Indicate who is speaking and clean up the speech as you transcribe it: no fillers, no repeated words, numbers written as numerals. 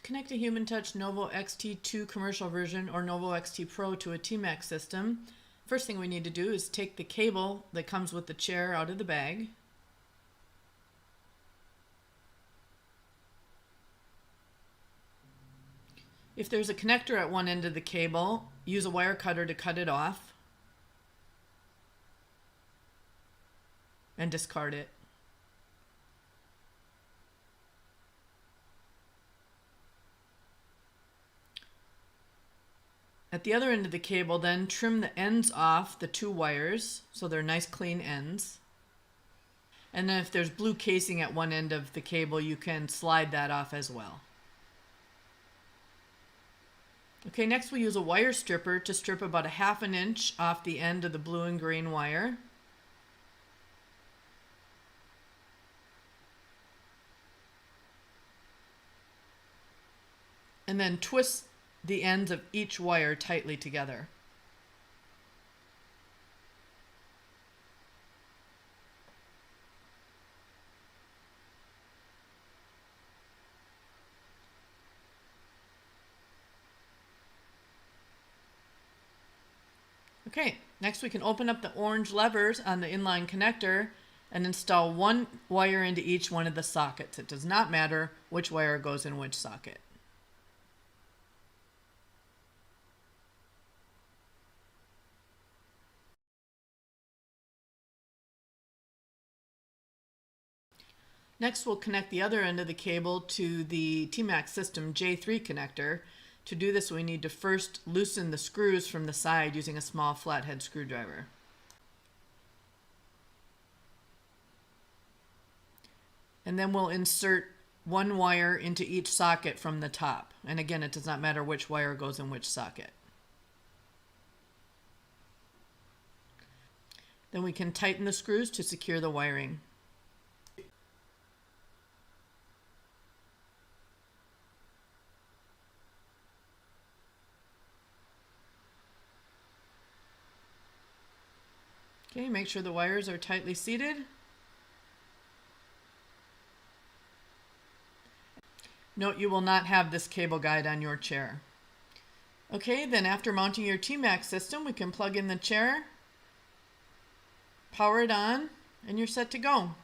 Speaker 1: To connect a Human Touch Novo XT2 commercial version or Novo XT Pro to a T-Max system, first thing we need to do is take the cable that comes with the chair out of the bag. If there's a connector at one end of the cable, use a wire cutter to cut it off and discard it. At the other end of the cable, then trim the ends off the two wires so they're nice clean ends. And then if there's blue casing at one end of the cable, you can slide that off as well. Okay, next we use a wire stripper to strip about 1/2 inch off the end of the blue and green wire. And then twist the ends of each wire tightly together. Okay, next we can open up the orange levers on the inline connector and install one wire into each one of the sockets. It does not matter which wire goes in which socket. Next, we'll connect the other end of the cable to the T-Max System J3 connector. To do this, we need to first loosen the screws from the side using a small flathead screwdriver. And then we'll insert one wire into each socket from the top. And again, it does not matter which wire goes in which socket. Then we can tighten the screws to secure the wiring. Okay, make sure the wires are tightly seated. Note you will not have this cable guide on your chair. Okay, then after mounting your T-Max system, we can plug in the chair, power it on, and you're set to go.